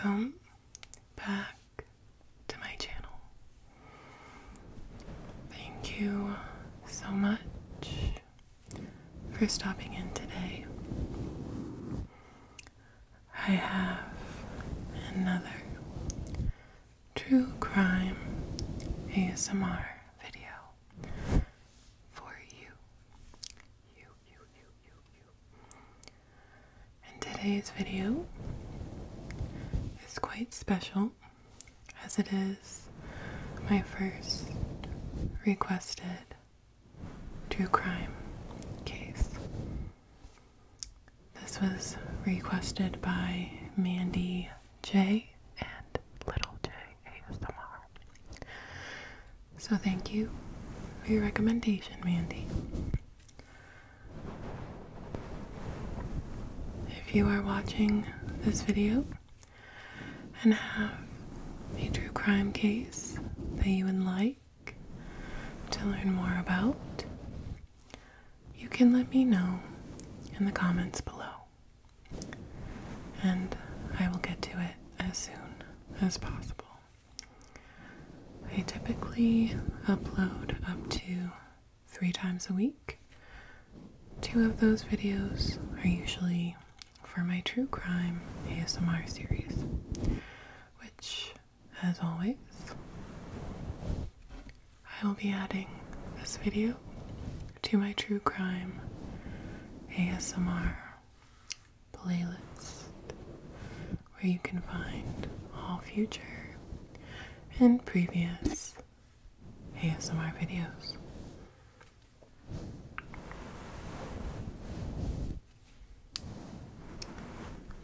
welcome back to my channel. Thank you so much for stopping in today. I have another true crime ASMR video for you. And today's video is quite special, as it is my first requested true crime case. This was requested by Mandy J and Little J ASMR. So thank you for your recommendation, Mandy. If you are watching this video and have a true crime case that you would like to learn more about, you can let me know in the comments below, and I will get to it as soon as possible. I typically upload up to 3 times a week. 2 of those videos are usually for my true crime ASMR series, which, as always, I will be adding this video to my true crime ASMR playlist, where you can find all future and previous ASMR videos.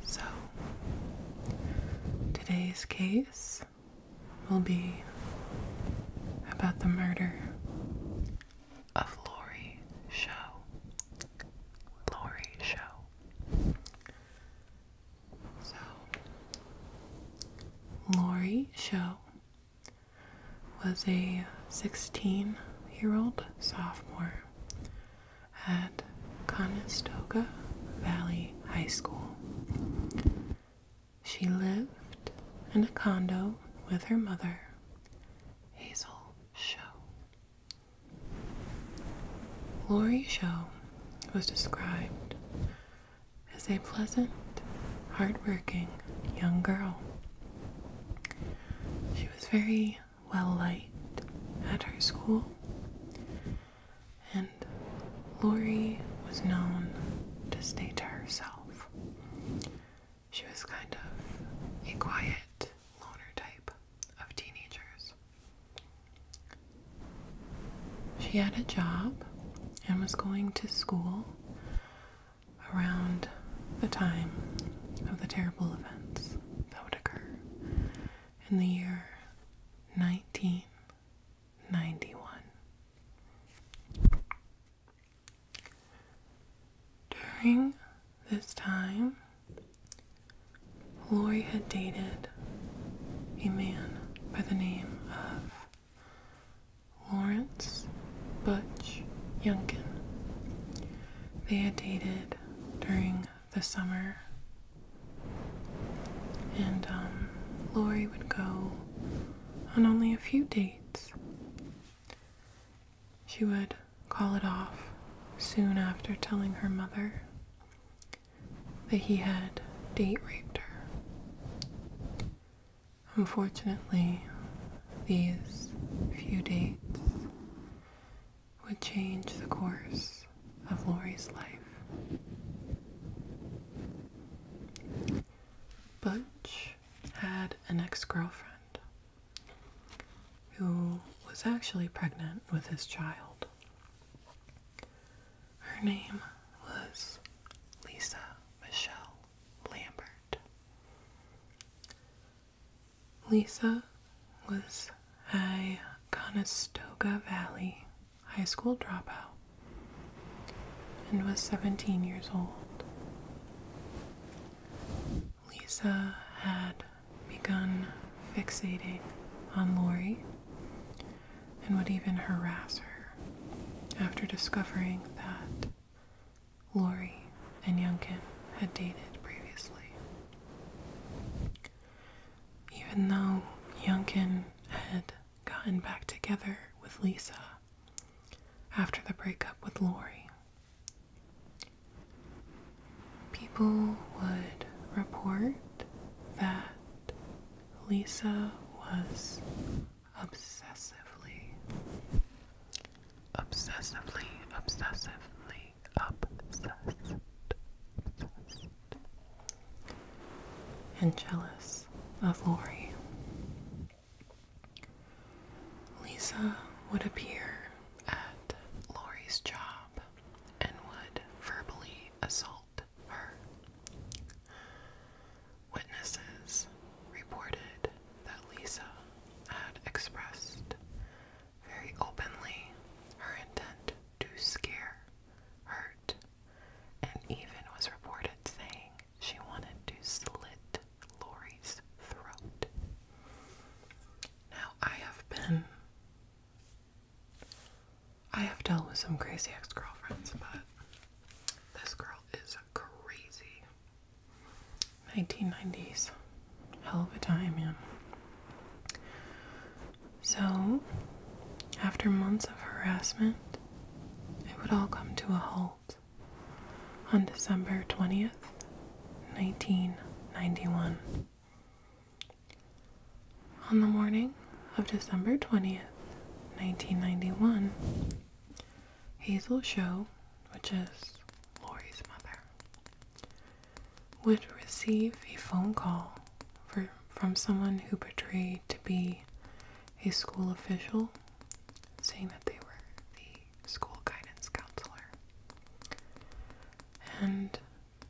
So, today's case will be about the murder of Laurie Show. Laurie Show. So, Laurie Show was a 16-year-old sophomore at Conestoga Valley High School. She lived in a condo with her mother, Hazel Show. Laurie Show was described as a pleasant, hardworking young girl. She was very well-liked at her school, and Laurie was known to stay to herself. She was kind of a quiet, loner type of teenagers. She had a job and was going to school around the time of the terrible events that would occur in the year 1991. During this time, Laurie had dated a man by the name of Lawrence Butch Youngkin. They had dated during the summer, and Laurie would go on only a few dates. She would call it off soon after telling her mother that he had date raped her. Unfortunately, these few dates would change the course of Laurie's life. Butch had an ex-girlfriend who was actually pregnant with his child. Her name was Lisa Michelle Lambert. Lisa was a Conestoga Valley High School dropout and was 17 years old. Lisa had begun fixating on Laurie and would even harass her after discovering that Laurie and Youngkin had dated previously. even though Youngkin had gotten back together with Lisa after the breakup with Laurie. People would report that Lisa was obsessively obsessed and jealous of Laurie. Lisa would appear at Laurie's job and would verbally assault her. Witnesses reported that Lisa had expressed very openly her intent to scare, hurt, and even was reported saying she wanted to slit Laurie's throat. Now, I have dealt with some crazy ex-girlfriends, but this girl is crazy. 1990s. Hell of a time, man. So, after months of harassment, it would all come to a halt on December 20th, 1991. On the morning of December 20th, 1991, Hazel Show, which is Laurie's mother, would receive a phone call from someone who portrayed to be a school official, saying that they were the school guidance counselor. And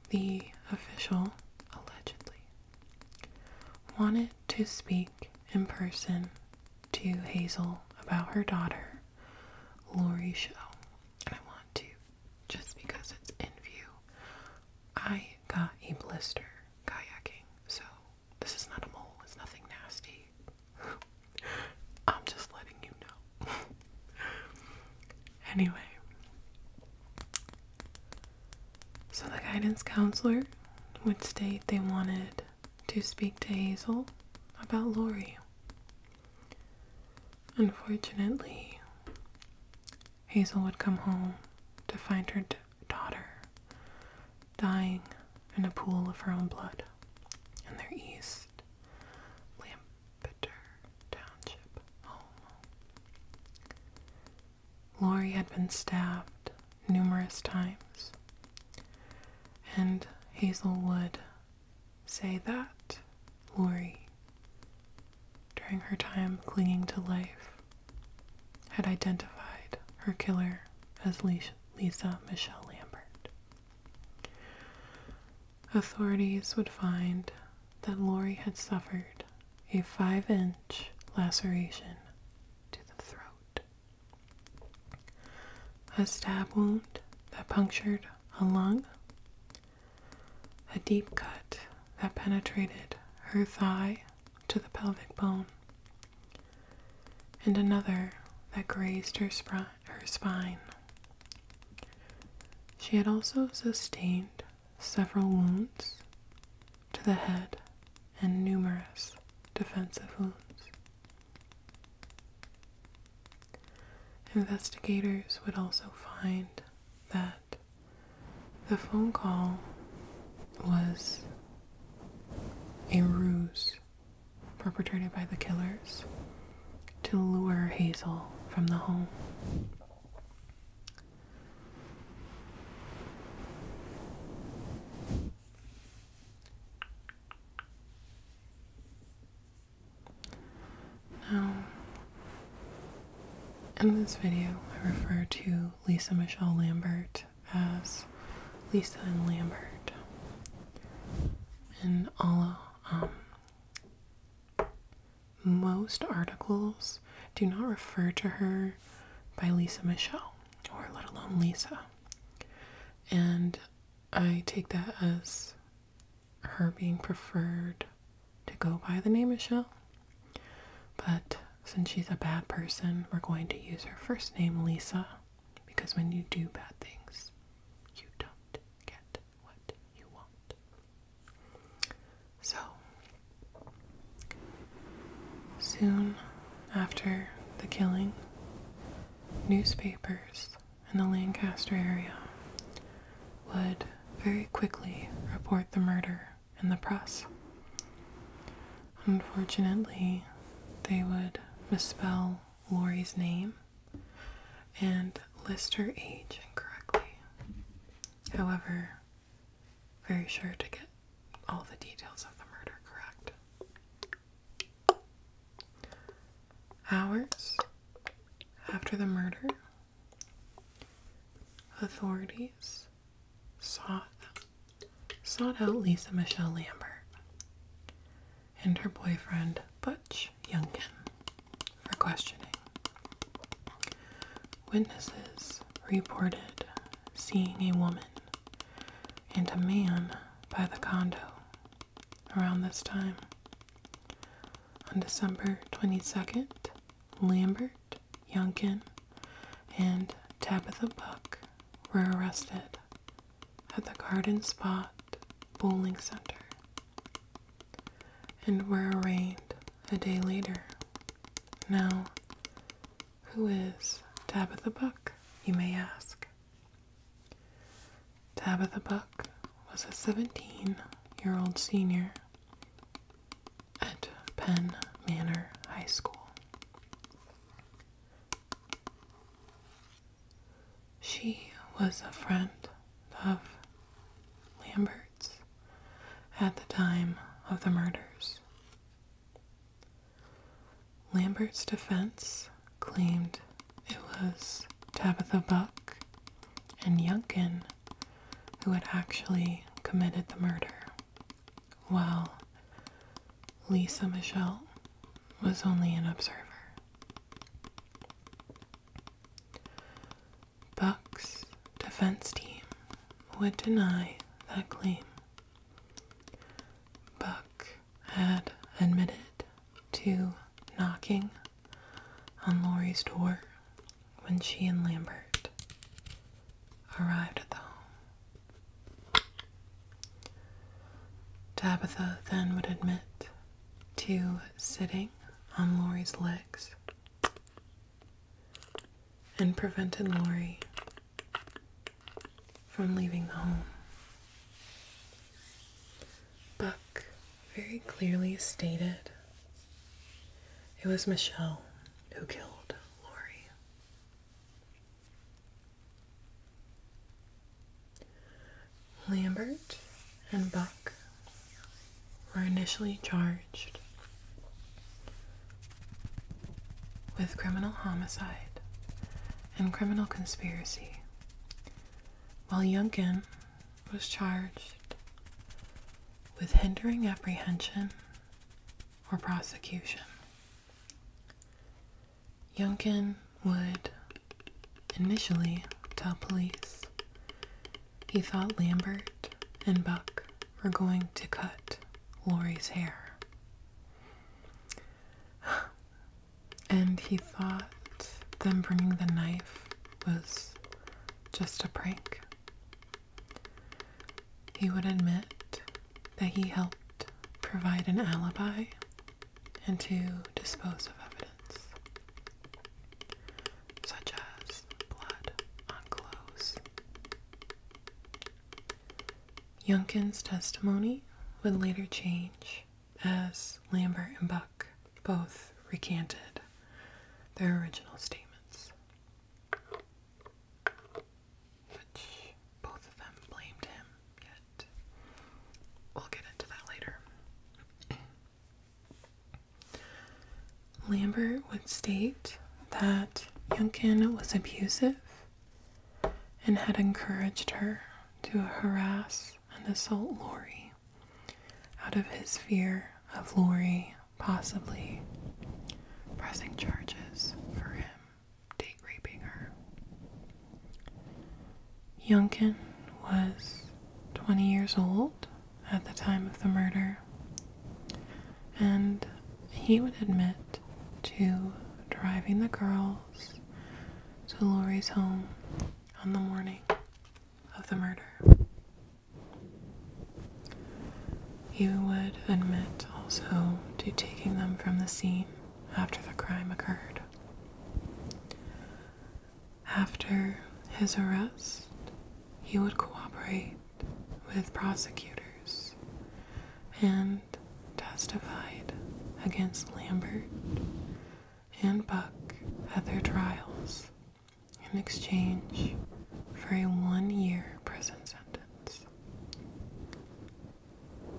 the official, allegedly, wanted to speak in person to Hazel about her daughter, Laurie Show. And I want to, just because it's in view, I got a blister kayaking, so this is not a mole, it's nothing nasty. I'm just letting you know. Anyway, so the guidance counselor would state they wanted to speak to Hazel about Laurie. Unfortunately, Hazel would come home to find her daughter dying in a pool of her own blood in their East Lampeter Township home. Laurie had been stabbed numerous times, and Hazel would say that Laurie, during her time clinging to life, had identified her killer as Lisa Michelle Lambert. Authorities would find that Laurie had suffered a 5-inch laceration to the throat, a stab wound that punctured a lung, a deep cut that penetrated her thigh to the pelvic bone, and another that grazed her spine. She had also sustained several wounds to the head and numerous defensive wounds. Investigators would also find that the phone call was a ruse perpetrated by the killers to lure Hazel from the home. Now, in this video, I refer to Lisa Michelle Lambert as Lisa and Lambert. In all, most articles do not refer to her by Lisa Michelle, or let alone Lisa. And I take that as her being preferred to go by the name Michelle. But since she's a bad person, we're going to use her first name, Lisa, because when you do bad things, you don't get what you want. So, Soon after the killing, newspapers in the Lancaster area would very quickly report the murder in the press. Unfortunately, they would misspell Laurie's name and list her age incorrectly. However, very sure to get all the details of the murder correct. Hours after the murder, authorities sought out Lisa Michelle Lambert and her boyfriend Butch Youngkin for questioning. Witnesses reported seeing a woman and a man by the condo around this time. On December 22nd, Lambert, Youngkin, and Tabitha Buck were arrested at the Garden Spot Bowling Center and were arraigned a day later. Now, who is Tabitha Buck, you may ask? Tabitha Buck was a 17-year-old senior at Penn Manor High School. She was a friend of Lambert's at the time of the murders. Lambert's defense claimed it was Tabitha Buck and Youngkin who had actually committed the murder, while Lisa Michelle was only an observer. Buck's defense team would deny that claim. Buck had admitted to knocking on Laurie's door when she and Lambert arrived at the home. Tabitha then would admit to sitting on Laurie's legs and prevented Laurie from leaving the home. Buck very clearly stated it was Michelle who killed Laurie. Lambert and Buck were initially charged with criminal homicide and criminal conspiracy, while Youngkin was charged with hindering apprehension or prosecution. Youngkin would initially tell police he thought Lambert and Buck were going to cut Laurie's hair. And he thought them bringing the knife was just a prank. He would admit that he helped provide an alibi and to dispose of evidence, such as blood on clothes. Youngkin's testimony would later change as Lambert and Buck both recanted their original statements, which both of them blamed him, yet we'll get into that later. Lambert would state that Youngkin was abusive and had encouraged her to harass and assault Laurie out of his fear of Laurie possibly pressing charges for him date raping her. Youngkin was 20 years old at the time of the murder, and he would admit to driving the girls to Laurie's home on the morning of the murder. He would admit also to taking them from the scene after the crime occurred. After his arrest, he would cooperate with prosecutors and testified against Lambert and Buck at their trials in exchange for a 1-year prison sentence.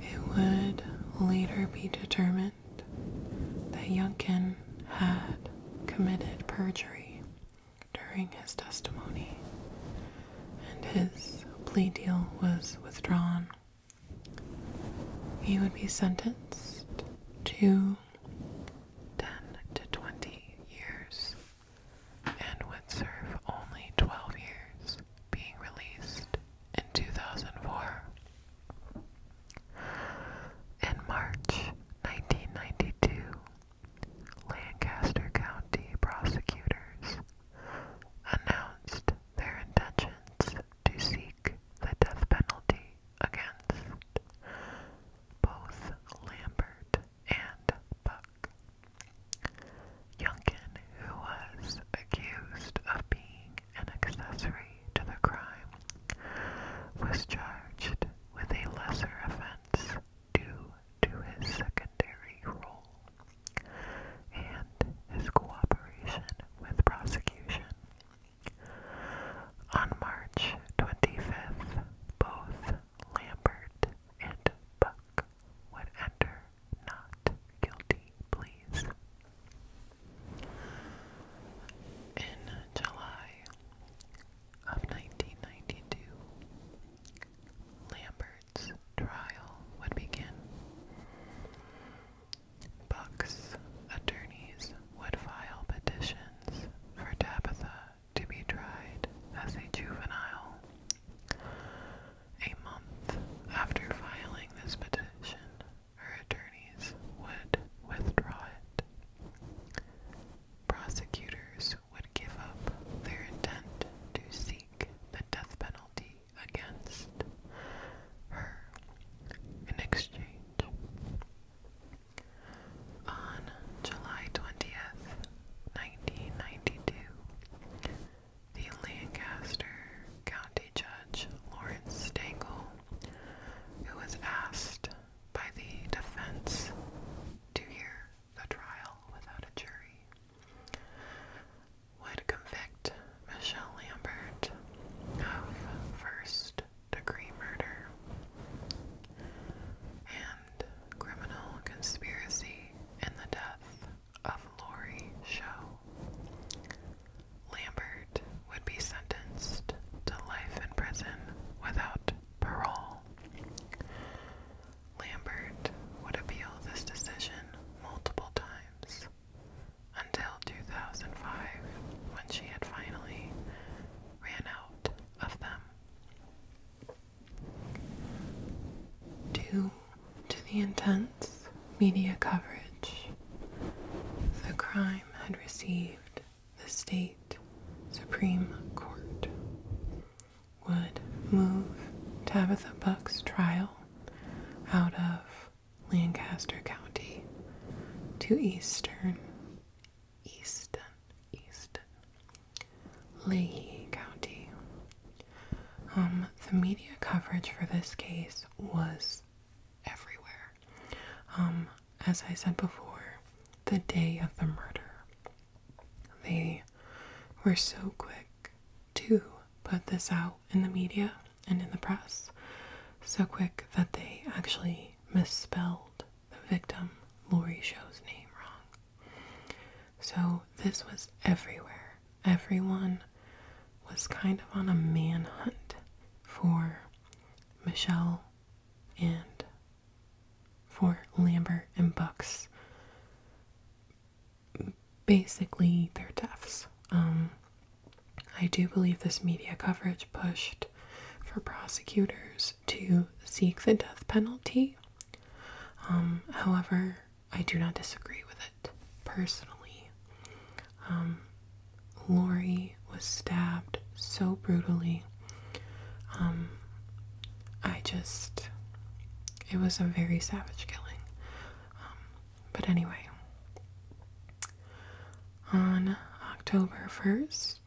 It would later be determined that Youngkin had committed perjury during his testimony, and his plea deal was withdrawn. He would be sentenced to 10 to 20 years and would serve only 12 years, being released in 2004. In March 1992, Lancaster County prosecutors announced their intentions to seek the death penalty against both Lambert and Buck. Youngkin, who was accused of being an accessory to the crime, was charged with a lesser offense due to his secondary role and his cooperation with prosecution. On March 25th, both Lambert and Buck would enter not guilty pleas. In July of 1992, Lambert's trial would begin. Buck's attorneys would file petitions for Tabitha to be tried as a juvenile. A month after filing this petition, her attorneys would withdraw it. Prosecutors would give up their intent to seek the death penalty against her in exchange. On July 20th, 1992, the Lancaster County Judge Lawrence Stengel, who was asked by the defense to hear the trial without a jury, would convict Michelle Lambert of first-degree murder and criminal conspiracy in the death of Laurie Show. Lambert would be sentenced to life in prison without parole. Lambert would appeal this decision multiple times until 2005, when she had finally ran out of them. Due to the intense media coverage the crime had received, the state Supreme Court would move Tabitha Buck's trial out of Lancaster County to Easton, Leahy County. The media coverage for this case was everywhere. As I said before, the day of the murder, they were so quick to put this out in the media and in the press, so quick that they actually misspelled the victim, Laurie Show's name, wrong. So this was everywhere. Everyone was kind of on a manhunt for Michelle and for Lambert and Buck's, basically their deaths. I do believe this media coverage pushed for prosecutors to seek the death penalty. However, I do not disagree with it personally. Laurie was stabbed so brutally. It was a very savage killing. But anyway, On October 1st,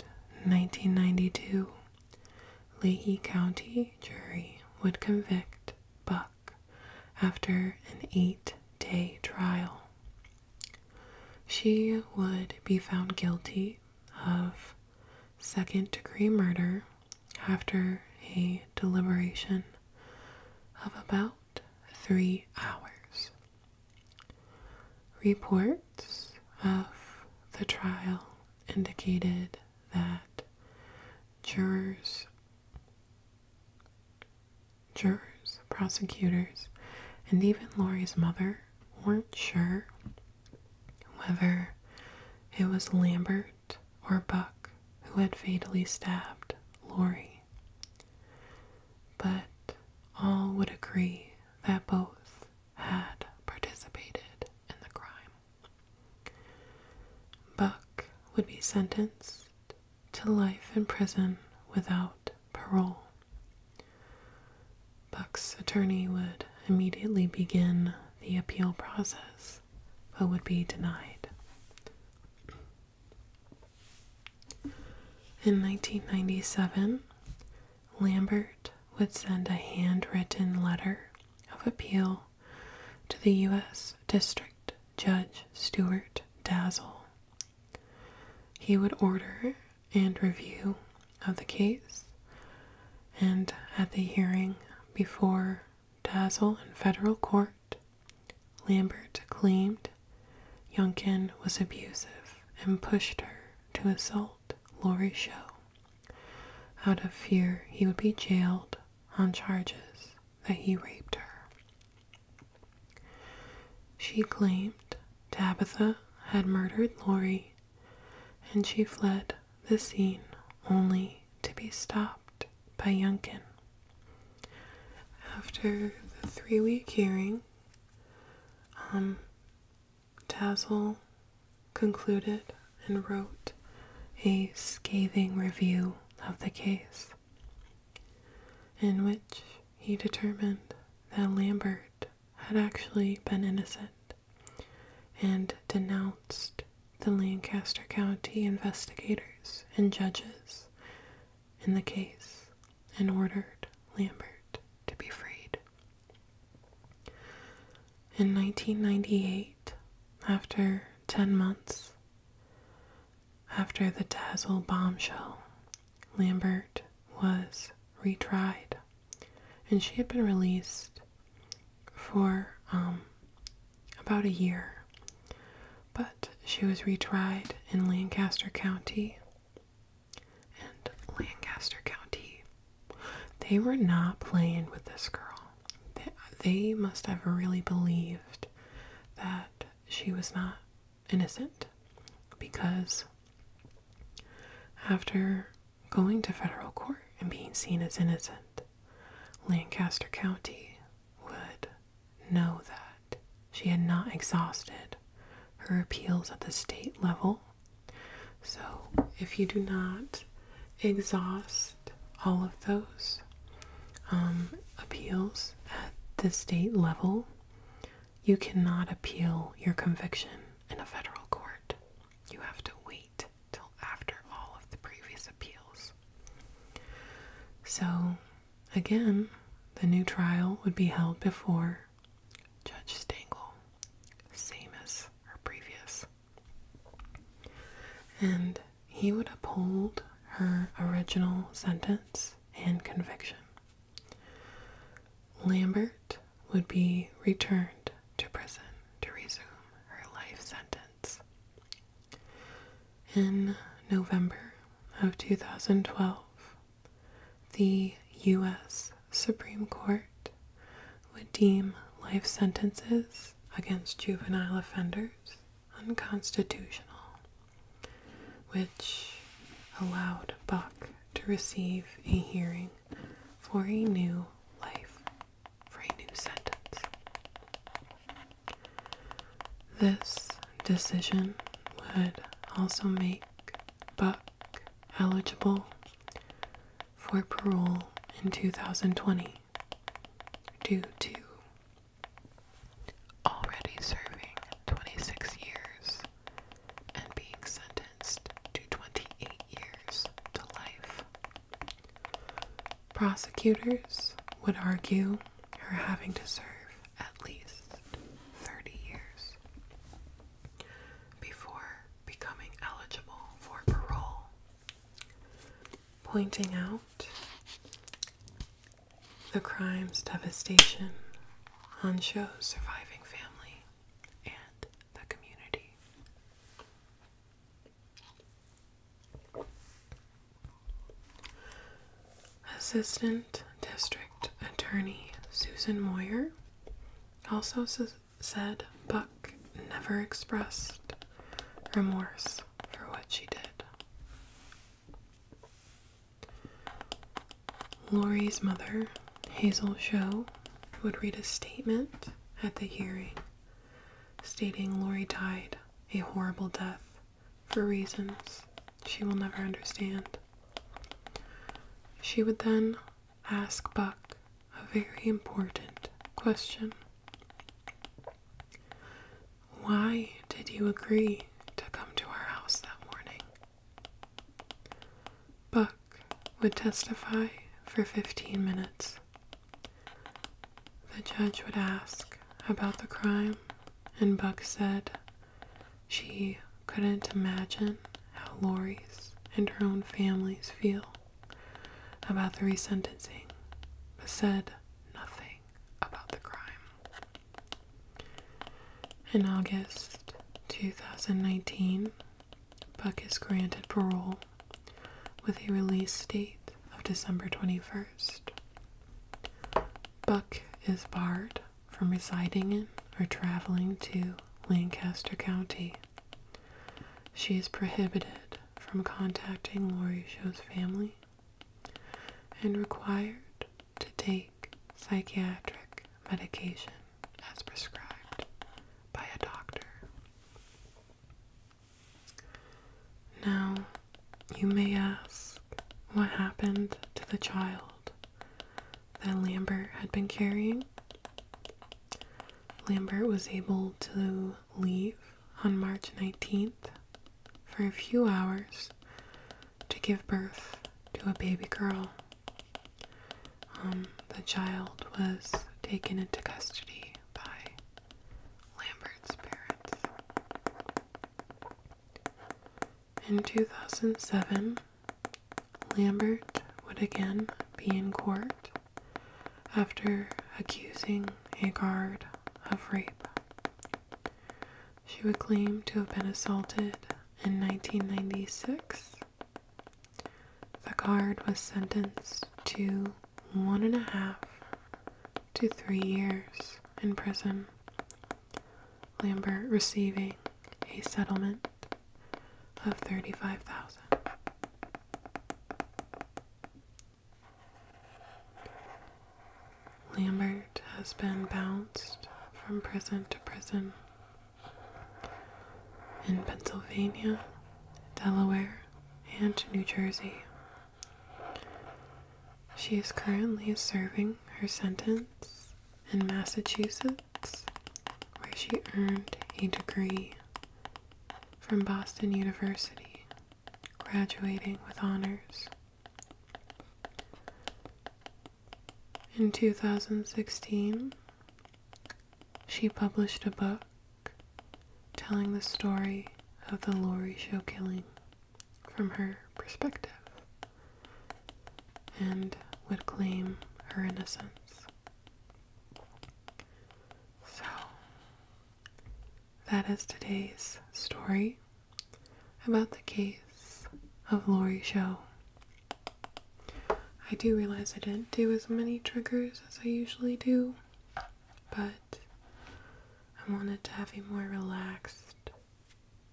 1992, Leahy County jury would convict Buck after an 8-day trial. She would be found guilty of second-degree murder after a deliberation of about 3 hours. Reports of the trial indicated that jurors, prosecutors, and even Laurie's mother weren't sure whether it was Lambert or Buck who had fatally stabbed Laurie. But all would agree that both had participated in the crime. Buck would be sentenced to life in prison without parole. Buck's attorney would immediately begin the appeal process, but would be denied. In 1997, Lambert would send a handwritten letter of appeal to the U.S. District Judge Stuart Dazzle. He would order and review of the case, and at the hearing before Dazzle in federal court, Lambert claimed Youngkin was abusive and pushed her to assault Laurie Show out of fear he would be jailed on charges that he raped her. She claimed Tabitha had murdered Laurie, and she fled the scene only to be stopped by Youngkin. After the 3-week hearing, Dazzle concluded and wrote a scathing review of the case, in which he determined that Lambert had actually been innocent and denounced the Lancaster County investigators and judges in the case and ordered Lambert to be freed. In 1998, after 10 months after the Dazzle bombshell, Lambert was retried, and she had been released for about a year, but she was retried in Lancaster County, and Lancaster County, they were not playing with this girl. They must have really believed that she was not innocent, because after going to federal court and being seen as innocent, Lancaster County would know that she had not exhausted her appeals at the state level. So if you do not exhaust all of those appeals at the state level, you cannot appeal your conviction in a federal court. You have to wait till after all of the previous appeals. So again, the new trial would be held before Judge Stengel, same as her previous. And he would uphold her original sentence and conviction. Lambert would be returned to prison to resume her life sentence. In November of 2012, the U.S. Supreme Court would deem life sentences against juvenile offenders unconstitutional, which allowed Buck to receive a hearing for a new life, for a new sentence. This decision would also make Buck eligible for parole in 2020 due to already serving 26 years and being sentenced Prosecutors would argue her having to serve at least 30 years before becoming eligible for parole, pointing out the crime's devastation on Show's surviving family and the community. Assistant District Attorney Susan Moyer also said Buck never expressed remorse for what she did. Laurie's mother, Hazel Show, would read a statement at the hearing stating Laurie died a horrible death for reasons she will never understand. She would then ask Buck a very important question. Why did you agree to come to our house that morning? Buck would testify for 15 minutes. The judge would ask about the crime, and Buck said she couldn't imagine how Laurie's and her own families feel about the resentencing, but said nothing about the crime. In August 2019, Buck is granted parole with a release date of December 21st. Buck is barred from residing in or traveling to Lancaster County. She is prohibited from contacting Laurie Show's family and required to take psychiatric medication as prescribed by a doctor. Now, you may ask, what happened to the child that Lambert had been carrying? Lambert was able to leave on March 19th for a few hours to give birth to a baby girl. The child was taken into custody by Lambert's parents. In 2007, Lambert would again be in court after accusing a guard of rape. She would claim to have been assaulted in 1996. The guard was sentenced to 1.5 to 3 years in prison, Lambert receiving a settlement of $35,000. Lambert has been bounced from prison to prison in Pennsylvania, Delaware, and New Jersey. She is currently serving her sentence in Massachusetts, where she earned a degree from Boston University, graduating with honors. In 2016, she published a book telling the story of the Laurie Show killing from her perspective, and would claim her innocence. So, that is today's story about the case of Laurie Show. I do realize I didn't do as many triggers as I usually do, but I wanted to have a more relaxed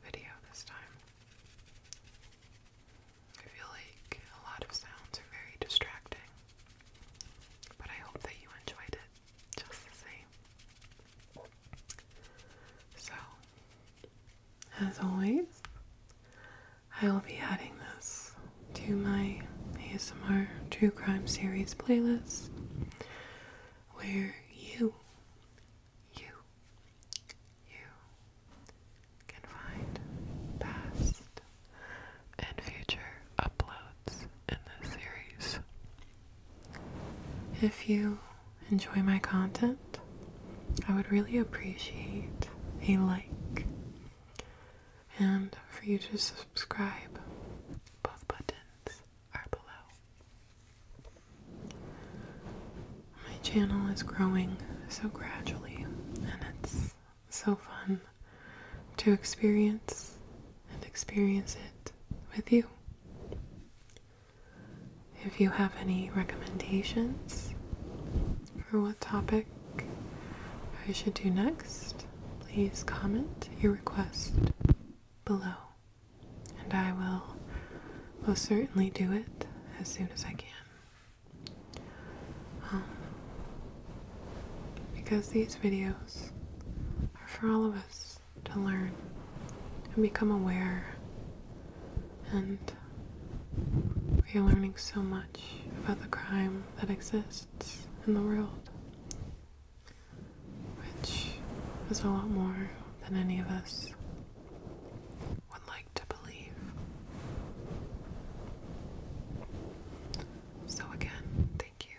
video this time. I feel like a lot of sounds are very distracting, but I hope that you enjoyed it just the same. So, as always, I will be adding this to my ASMR True Crime Series playlist, where you can find past and future uploads in this series. If you enjoy my content, I would really appreciate a like and for you to subscribe. Both buttons are below. My channel is growing so gradually, and it's so fun to experience it with you. If you have any recommendations for what topic I should do next, please comment your request below, and I will most certainly do it as soon as I can. Because these videos are for all of us to learn and become aware, and we are learning so much about the crime that exists in the world, which is a lot more than any of us would like to believe. So again, thank you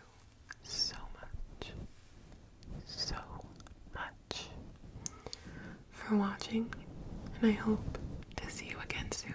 so much for watching, and I hope to see you again soon.